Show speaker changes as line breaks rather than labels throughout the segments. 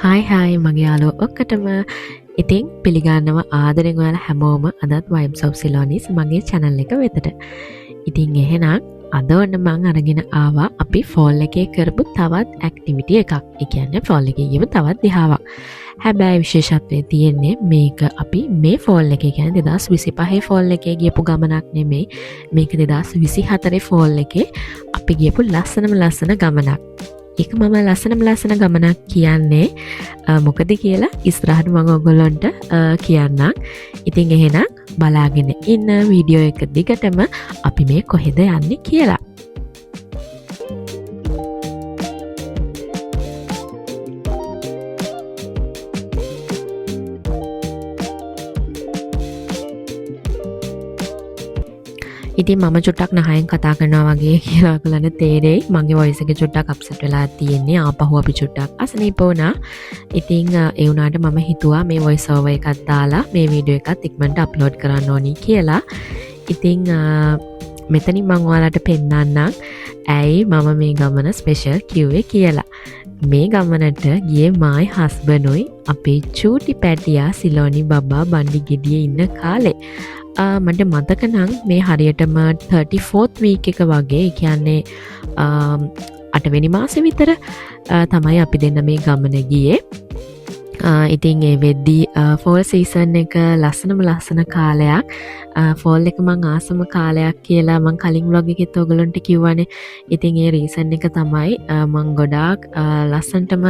හයි මගේ යාළුවෝ ඔක්කොටම ඉතින් පිළිගන්නවා ආදරෙන් ඔයාලා හැමෝම අදත් Vibes of Ceylonese මගේ channel එක වෙතට. ඉතින් එහෙනම් අද ඔන්න මම අරගෙන ආවා අපි fall එකේ කරපු තවත් activity එකක්. ඒ කියන්නේ fall එකේ ගියපු තවත් දිහාවක්. හැබැයි විශේෂත්වය තියෙන්නේ මේක අපි මේ fall එකේ කියන්නේ 2025 fall එකේ ගියපු ගමනක් නෙමෙයි. මේක 2024 fall එකේ අපි ගියපු ලස්සන ගමනක්. ඒක මම ලස්සන ගමනක් කියන්නේ මොකද කියලා ඉස්සරහට මම ඔයගොල්ලන්ට කියන්නම්. ඉතින් එහෙනම් බලාගෙන ඉන්න වීඩියෝ එක දිගටම අපි මේ කොහෙද යන්නේ කියලා. ඉතින් මම චුට්ටක් නහයෙන් කතා කරනවා වගේ කියලා ඔයගලන්ට තේරෙයි. මගේ වොයිස් එක චුට්ටක් අප්සෙට් වෙලා තියෙන්නේ. ආපහු අපි චුට්ටක් අසනීප වුණා. ඉතින් ඒ වුණාට මම හිතුවා මේ වොයිස් ඕවර් එකක් දාලා මේ වීඩියෝ එකත් ඉක්මනට අප්ලෝඩ් කරන්න ඕනි කියලා. ඉතින් මෙතනින් මම ඔයාලට පෙන්නන්නම් ඇයි මම මේ ගමන ස්පෙෂල් කිව්වේ කියලා. මේ ගමනට ගියේ මායි හස්බන්ඩ්ුයි අපේ චූටි පැටියා සිලෝනි බබා බණ්ඩි ගෙඩියේ ඉන්න කාලේ. මට මතක නම් මේ හරියටම 34th week එක වගේ කියන්නේ 8 වෙනි මාසෙ විතර තමයි අපි දෙන්න මේ ගමන ගියේ. ඉතින් ඒ වෙද්දී fall season එක ලස්සන කාලයක්. fall එක මං ආසම කාලයක් කියලා මං කලින් vlog එකෙත් ඔයගලන්ට කිව්වනේ. ඉතින් ඒ reason එක තමයි මං ගොඩාක් ලස්සනටම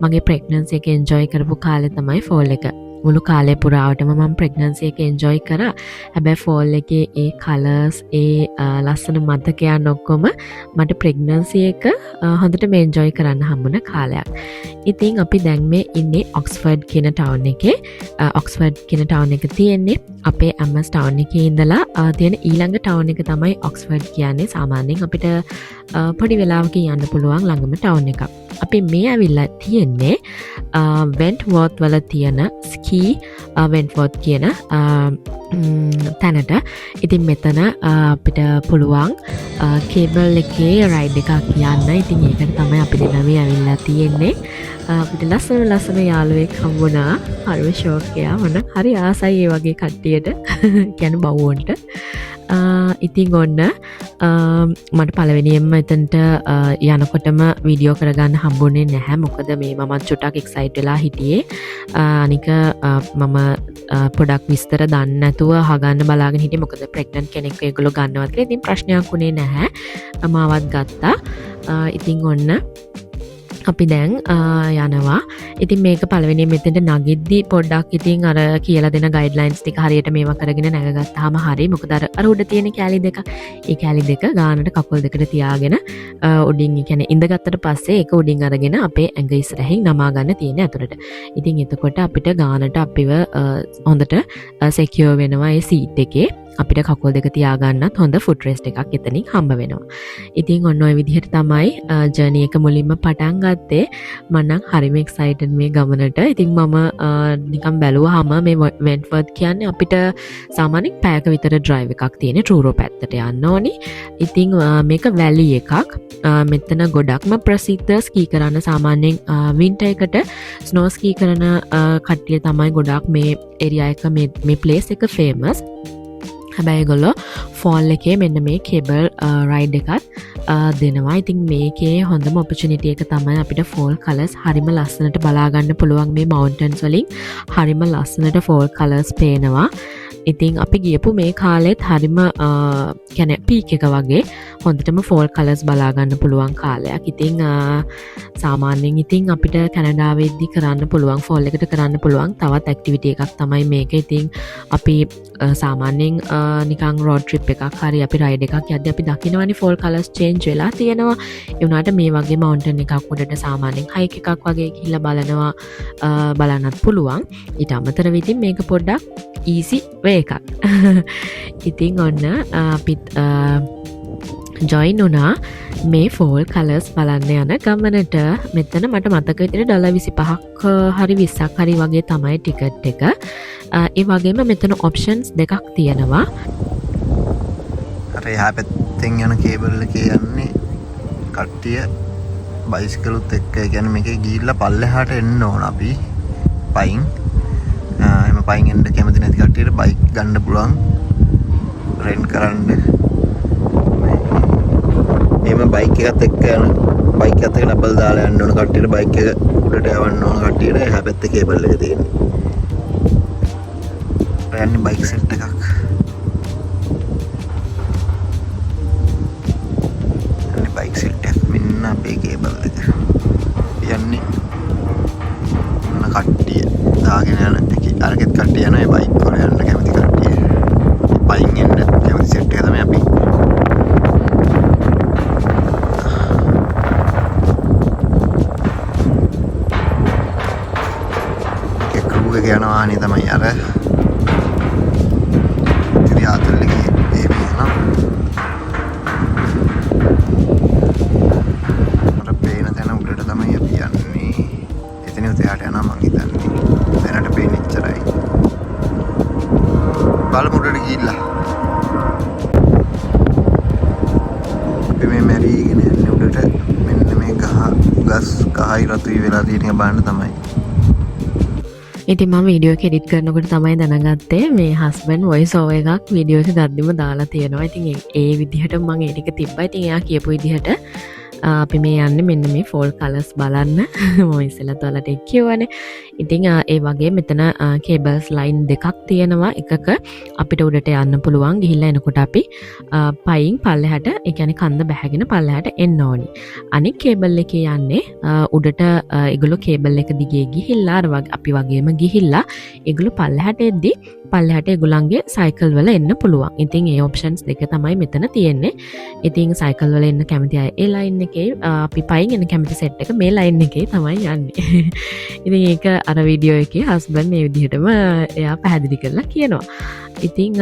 මගේ pregnancy එක enjoy කරපු කාලේ තමයි fall එක. මුළු කාලය පුරාවටම මම pregnancy එක enjoy කරා. හැබැයි fall එකේ ඒ colors ඒ ලස්සන මතකයන් ඔක්කොම මට pregnancy එක හොඳටම enjoy කරන්න හම්බුන කාලයක්. ඉතින් අපි දැන් මේ ඉන්නේ Oxford කියන town එකේ. Oxford කියන town එක තියෙන්නේ අපේ Amherst town එකේ ඉඳලා තියෙන ඊළඟ town එක තමයි Oxford කියන්නේ. සාමාන්‍යයෙන් අපිට පොඩි වෙලාවකින් යන්න පුළුවන් ළඟම town එකක්. අපි මේ ඇවිල්ලා තියෙන්නේ Wentworth වල තියෙන ski Wentworth කියන තැනට. ඉතින් මෙතන අපිට පුළුවන් කේබල් එකේ රයිඩ් එකක් යන්න. ඉතින් ඒකට තමයි අපි දෙනා මේ ඇවිල්ලා තියෙන්නේ. අපිට ලස්සන යාළුවෙක් හම්බුණා. හරිම ෂෝක් එකක්. මම හරි ආසයි ඒ වගේ කට්ටියට කියන්නේ බවුවන්ට. ඉතින් ඔන්න මට පළවෙනියෙන්ම එතනට යනකොටම වීඩියෝ කරගන්න හම්බුනේ නැහැ. මොකද මේ මම චුට්ටක් එක්සයිට් වෙලා හිටියේ. අනික මම පොඩක් විස්තර දන්නේ නැතුව අහගන්න බලාගෙන හිටියේ. මොකද ප්‍රෙග්නන්ට් කෙනෙක් ඒගොල්ලෝ ගන්නවත් කියලා. ඉතින් ප්‍රශ්නයක් උනේ නැහැ. මාවත් ගත්තා. ඉතින් ඔන්න අපි දැන් යනවා. ඉතින් මේක පළවෙනියෙන් මෙතෙන්ට නගිද්දි පොඩ්ඩක් ඉතින් අර කියලා දෙන ගයිඩ්ලයින්ස් ටික හරියට මේවා කරගෙන නැගගත්තාම හරි. මොකද අර උඩ තියෙන කැලි දෙක. ඒ කැලි දෙක ගානට කකුල් දෙකට තියාගෙන උඩින් කියන්නේ ඉඳගත්තට පස්සේ ඒක උඩින් අරගෙන අපේ ඇඟ ඉස්සරහින් නමා ගන්න තියෙන ඇතුළට. ඉතින් එතකොට අපිට ගානට අපිව හොඳට secure වෙනවා ඒ සීට් එකේ. අපිට කකුල් දෙක තියාගන්නත් හොඳ ෆුට් රෙස්ට් එකක් එතනින් හම්බ වෙනවා. ඉතින් ඔන්න ඔය විදිහට තමයි ජර්නි එක මුලින්ම පටන් ගත්තේ. මම නම් හරිම එක්සයිටඩ් මේ ගමනට. ඉතින් මම නිකන් බැලුවාම මේ Wentworth කියන්නේ අපිට සාමාන්‍යයෙන් පැයක විතර ඩ්‍රයිව් එකක් තියෙන ට්‍රූරෝ පැත්තට යන්න ඕනි. ඉතින් මේක වැලි එකක්. මෙතන ගොඩක්ම ප්‍රසිද්ධ ස්කී කරන්න සාමාන්‍යයෙන් වින්ටර් එකට ස්නෝ ස්කී කරන කට්ටිය තමයි ගොඩක් මේ ඒරියා එක මේ ප්ලේස් එක ෆේමස්. හැබැයි ඒගොල්ලෝ ෆෝල් එකේ මෙන්න මේ කේබල් රයිඩ් එකත් දෙනවා. ඉතින් මේකේ හොඳම ඔපචුනිටි එක තමයි අපිට ෆෝල් කලර්ස් හරිම ලස්සනට බලා ගන්න පුළුවන්. මේ මවුන්ටන්ස් වලින් හරිම ලස්සනට ෆෝල් කලර්ස් පේනවා. ඉතින් අපි ගියපු මේ කාලෙත් හරිම කියන්නේ පීක් එක වගේ හොඳටම ෆෝල් කලර්ස් බලා ගන්න පුළුවන් කාලයක්. ඉතින් සාමාන්‍යයෙන් ඉතින් අපිට කැනඩාවේදී කරන්න පුළුවන් ෆෝල් එකට කරන්න පුළුවන් තවත් ඇක්ටිවිටි එකක් තමයි මේක. ඉතින් අපි සාමාන්‍යයෙන් නිකන් රෝඩ් ට්‍රිප් එකක් හරි අපි රයිඩ් එකක් යද්දී අපි දකිනවනේ ෆෝල් කලර්ස් චේන්ජ් වෙලා තියෙනවා. ඒ වුණාට මේ වගේ මවුන්ටන් එකක් උඩට සාමාන්‍යයෙන් හයික් එකක් වගේ ගිහිල්ලා බලන්නත් පුළුවන්. ඊට අමතරව ඉතින් මේක පොඩ්ඩක් ඊසි වේ එකක්. ඉතින් ඔන්න අපිත් ජොයින් වුණා මේ ෆෝල් කලර්ස් බලන්න යන ගමනට. මෙතන මට මතක විදිහට $25ක් හරි 20ක් හරි වගේ තමයි ටිකට් එක. ඒ වගේම මෙතන ඔප්ෂන්ස් දෙකක් තියෙනවා.
අර එහා පැත්තෙන් යන කේබල් එකේ යන්නේ කට්ටිය බයිසිකලුත් එක්ක. ඒ කියන්නේ මේකේ ගිහිල්ලා පල්ලෙහාට එන්න ඕන අපි පයින්. එහෙම පයින් එන්න කැමති නැති කට්ටියට බයික් ගන්න පුළුවන්. රෙන්ට් කරන්න. එහෙම බයික් එකත් එක්ක යන බයික් එකත් එක්ක ඩබල් දාලා යන්න ඕන කට්ටියට බයික් එක උඩට යවන්න ඕන කට්ටියට එහා පැත්තේ කේබල් එක තියෙන්නේ. යන්නේ බයික් සෙට් එකක්. යන්නේ බයික් සෙට් එකක්. මෙන්න අපේ කේබල් එක. යන්නේ මොන කට්ටිය දාගෙන යන එකේ අරගෙත් කට්ටිය යනවා ඒ බයික් වල යන්න කැමති කට්ටිය. පයින් එන්න කැමති සෙට් එක තමයි අපි. ඒ ක්‍රූ එක යන වාහනේ තමයි අර බලමුඩට ගිහිල්ලා අපි මේ මැරීගෙන යන්නේ උඩට. මෙන්න මේ ගස් කහයි රතුයි වෙලා තියෙන එක බලන්න තමයි.
ඉතින් මම වීඩියෝ එක එඩිට් කරනකොට තමයි දැනගත්තේ මේ හස්බන්ඩ් වොයිස් ඕවර් එකක් වීඩියෝ එක ගද්දිම දාලා තියෙනවා. ඉතින් ඒ විදිහට මම ඒ ටික තිබ්බා. ඉතින් එයා කියපු විදිහට අපි මේ යන්නේ මෙන්න මේ ෆෝල් කලර්ස් බලන්න. මම ඉස්සෙල්ලත් ඔයාලට කියවනේ. ඉතින් ඒ වගේ මෙතන කේබල්ස් ලයින් දෙකක් තියෙනවා. එකක අපිට උඩට යන්න පුළුවන්. ගිහිල්ලා එනකොට අපි පයින් පල්ලෙහාට ඒ කියන්නේ කන්ද බැහැගෙන පල්ලෙහාට එන්න ඕනි. අනිත් කේබල් එකේ යන්නේ උඩට ඒගොල්ලෝ කේබල් එක දිගේ ගිහිල්ලා අර වගේ අපි වගේම ගිහිල්ලා ඒගොල්ලෝ පල්ලෙහාට එද්දි පල්ලෙහාට ඒගොල්ලන්ගේ සයිකල් වල එන්න පුළුවන්. ඉතින් ඒ ඔප්ෂන්ස් දෙක තමයි මෙතන තියෙන්නේ. ඉතින් සයිකල් වල එන්න කැමති අය ඒ ලයින් එකේ, අපි පයින් එන්න කැමති සෙට් එක මේ ලයින් එකේ තමයි යන්නේ. ඉතින් ඒක අර වීඩියෝ එකේ හස්බන්ඩ් මේ විදිහටම එයා පැහැදිලි කරලා කියනවා. ඉතින්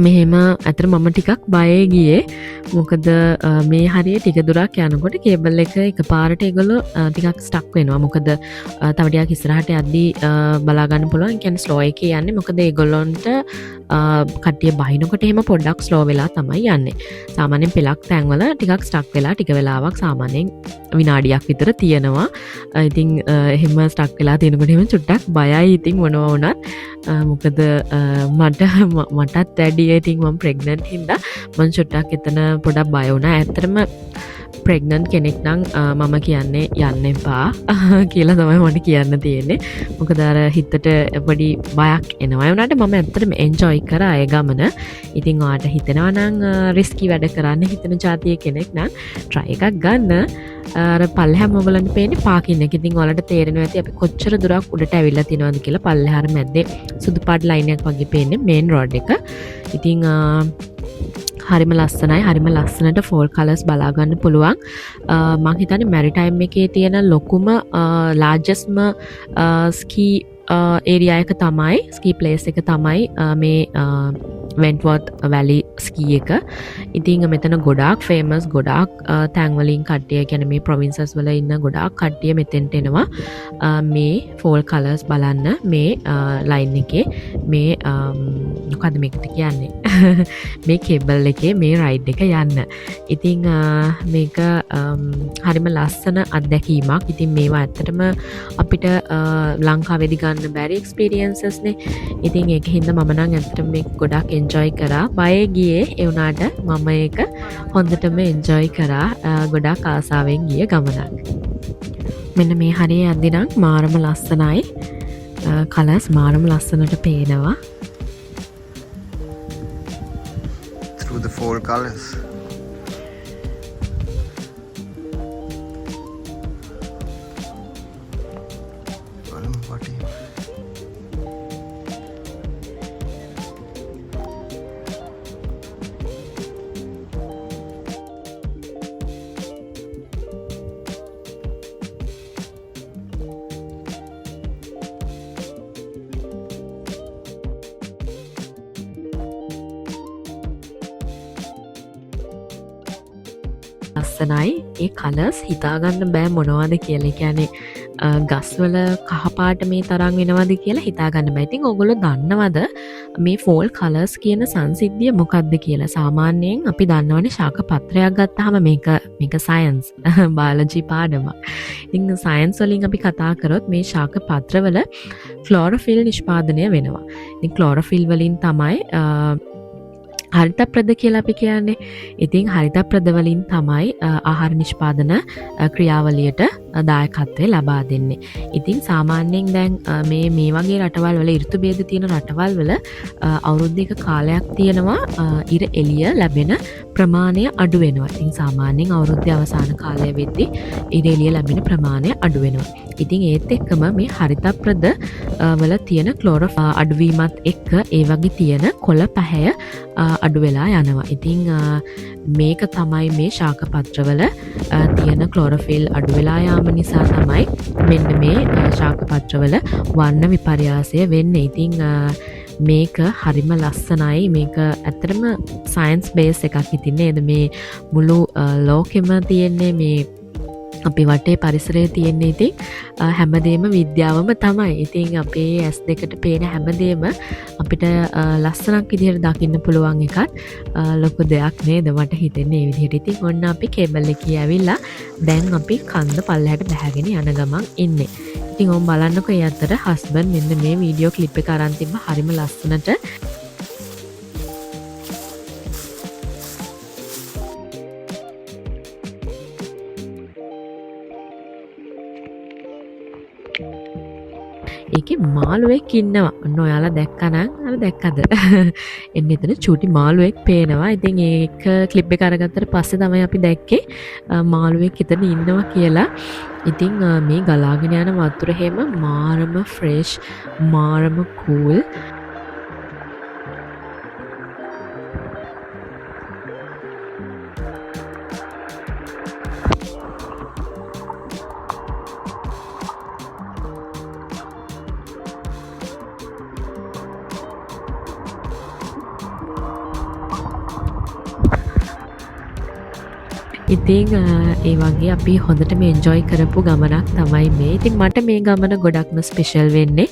මෙහෙම අතර මම ටිකක් බයේ ගියේ. මොකද මේ හරිය ටික දුරක් යනකොට කේබල් එක එකපාරට ඒගොල්ලෝ ටිකක් ස්ටක් වෙනවා. මොකද තව ටිකක් ඉස්සරහට යද්දී බලා ගන්න පුළුවන්. ඒ කියන්නේ ස්ලෝ එකේ යන්නේ. මොකද ඒගොල්ලොන්ට කට්ටිය බහිනකොට එහෙම පොඩ්ඩක් ස්ලෝ වෙලා තමයි යන්නේ. සාමාන්‍යයෙන් පෙලක් තැන්වල ටිකක් ස්ටක් වෙලා ටික වෙලාවක් සාමාන්‍යයෙන් විනාඩියක් විතර තියෙනවා. ඉතින් එහෙම ස්ටක් වෙලා තියෙනකොට එහෙම චුට්ටක් බයයි. ඉතින් මොනවා වුණත් මොකද මටත් වැඩි ඉතින් මම ප්‍රෙග්නන්ට් හින්දා මම චුට්ටක් එතන පොඩක් බය වුණා. ඇත්තටම ප්‍රෙග්නන්ට් කෙනෙක් නම් මම කියන්නේ යන්න එපා කියලා තමයි මට කියන්න තියෙන්නේ. මොකද අර හිතට පොඩි බයක් එනවා. ඒ වුණාට මම ඇත්තටම එන්ජොයි කරා ඒ ගමන. ඉතින් ඔයාට හිතෙනවා නම් රිස්කි වැඩ කරන්න හිතන જાතිය කෙනෙක් නම් try එකක් ගන්න. අර පල්ලෙහාම ඔයගලන්ට පේන්නේ පාකින් එක. ඉතින් ඔයාලට තේරෙනවා ඇති අපි කොච්චර දුරක් උඩට ඇවිල්ලා තියෙනවද කියලා. පල්ලෙහාර මැද්දේ සුදු පාට ලයින් එකක් වගේ පේන්නේ මේන් රෝඩ් එක. ඉතින් හරිම ලස්සනයි. හරිම ලස්සනට ෆෝල් කලර්ස් බලා ගන්න පුළුවන්. මම හිතන්නේ මැරිටයිම් එකේ තියෙන ලොකුම ලාර්ජස්ට්ම ස්කී ඒරියා එක තමයි, ස්කී ප්ලේස් එක තමයි මේ වෙන්ට්වර්ත් වැලි ස්කී එක. ඉතින් මෙතන ගොඩාක් ෆේමස්, ගොඩාක් තැන්වලින් කට්ටිය, කියන්නේ මේ ප්‍රොවින්සස් වල ඉන්න ගොඩාක් කට්ටිය මෙතෙන්ට එනවා මේ ෆෝල් කලර්ස් බලන්න. මේ ලයින් එකේ මේ මොකද්ද මේකට කියන්නේ මේ කේබල් එකේ මේ රයිඩ් එක යන්න. ඉතින් මේක හරිම ලස්සන අත්දැකීමක්. ඉතින් මේවා ඇත්තටම අපිට ලංකාවේදී ගන්න බැරි එක්ස්පීරියන්සස් නේ. ඉතින් ඒක හින්දා මම නම් ඇත්තටම මේක ගොඩාක් එන්ජොයි කරා. බයේ ගියේ ඒ වුණාට මම ඒක හොඳටම එන්ජොයි කරා. ගොඩාක් ආසාවෙන් ගිය ගමනක්. මෙන්න මේ හරිය යද්දි නම් මාරම ලස්සනයි. කලර්ස් මාරම ලස්සනට පේනවා.
Through the four colors.
ලස්සනයි. ඒ කලර්ස් හිතාගන්න බෑ මොනවද කියලා. කියන්නේ ගස්වල කහපාට මේ තරම් වෙනවද කියලා හිතාගන්න බෑ. ඉතින් ඔයගොල්ලෝ දන්නවද මේ ෆෝල් කලර්ස් කියන සංසිද්ධිය මොකක්ද කියලා? සාමාන්‍යයෙන් අපි දන්නවනේ ශාක පත්‍රයක් ගත්තාම මේක සයන්ස් බයොලොජි පාඩමක්. ඉතින් සයන්ස් වලින් අපි කතා කරොත් මේ ශාක පත්‍රවල ක්ලෝරොෆිල් නිෂ්පාදනය වෙනවා. ඉතින් ක්ලෝරොෆිල් වලින් තමයි හරිතප්‍රද කියලා අපි කියන්නේ. ඉතින් හරිතප්‍රද වලින් තමයි ආහාර නිෂ්පාදන ක්‍රියාවලියට දායකත්වය ලබා දෙන්නේ. ඉතින් සාමාන්‍යයෙන් දැන් මේ වගේ රටවල් වල ඍතු භේද තියෙන රටවල් වල අවුරුද්දක කාලයක් තියෙනවා ඉර එළිය ලැබෙන ප්‍රමාණය අඩු වෙනවා. ඉතින් සාමාන්‍යයෙන් අවුරුද්දේ අවසාන කාලය වෙද්දී ඉර එළිය ලැබෙන ප්‍රමාණය අඩු වෙනවා. ඉතින් ඒත් එක්කම මේ හරිතප්‍රද වල තියෙන ක්ලෝරොෆිල් අඩුවීමත් එක්ක ඒ වගේ තියෙන කොළ පැහැය අඩු වෙලා යනවා. ඉතින් මේක තමයි මේ ශාක පත්‍රවල තියෙන ක්ලෝරොෆිල් අඩු වෙලා යාම නිසා තමයි මෙන්න මේ ශාක පත්‍රවල වර්ණ විපර්යාසය වෙන්නේ. ඉතින් මේක හරිම ලස්සනයි. මේක ඇත්තටම සයන්ස් බේස් එකක්. ඉතින් නේද මේ මුළු ලෝකෙම තියෙන්නේ මේ අපි වටේ පරිසරයේ තියෙන්නේ. ඉතින් හැමදේම විද්‍යාවම තමයි. ඉතින් අපේ ඇස් දෙකට පේන හැමදේම අපිට ලස්සනක් විදිහට දකින්න පුළුවන් එකත් ලොකු දෙයක් නේද මට හිතෙන්නේ ඒ විදිහට. ඉතින් ඔන්න අපි කේබල් එකේ ඇවිල්ලා දැන් අපි කන්ද පල්ලෙහාට බැහැගෙන යන ගමන් ඉන්නේ. ඉතින් ඔම් බලන්නකෝ ඒ අතර හස්බන්ඩ් මෙන්න මේ වීඩියෝ ක්ලිප් එක අරන් තිබ්බ හරිම ලස්සනට. ඒකේ මාළුවෙක් ඉන්නවා. ඔන්න ඔයාලා දැක්කනම් අර දැක්කද? එන්න එතන චූටි මාළුවෙක් පේනවා. ඉතින් ඒක ක්ලිප් එක අරගත්තට පස්සේ තමයි අපි දැක්කේ මාළුවෙක් එතන ඉන්නවා කියලා. ඉතින් මේ ගලාගෙන යන වතුර හැම මාරම ෆ්‍රෙෂ්, මාරම කූල්. ඉතින් ඒ වගේ අපි හොඳටම එන්ජොයි කරපු ගමනක් තමයි මේ. ඉතින් මට මේ ගමන ගොඩක්ම ස්පෙෂල් වෙන්නේ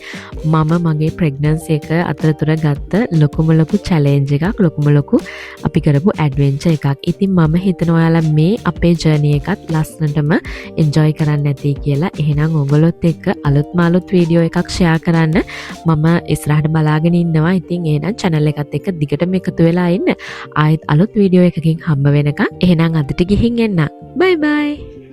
මම මගේ ප්‍රෙග්නන්සි එක අතරතුර ගත්ත ලොකුම ලොකු චැලෙන්ජ් එකක්, ලොකුම ලොකු අපි කරපු ඇඩ්වෙන්චර් එකක්. ඉතින් මම හිතනවා ඔයාලා මේ අපේ ජර්නි එකත් ලස්සනටම එන්ජොයි කරන්න ඇති කියලා. එහෙනම් ඔයගොල්ලොත් එක්ක අලුත් වීඩියෝ එකක් ෂෙයා කරන්න මම ඉස්සරහට බලාගෙන ඉන්නවා. ඉතින් එහෙනම් channel එකත් එක්ක දිගටම එකතු වෙලා ඉන්න. ආයෙත් අලුත් වීඩියෝ එකකින් හම්බ වෙනකන් එහෙනම් අදට ගිහින් එන්න. Bye bye.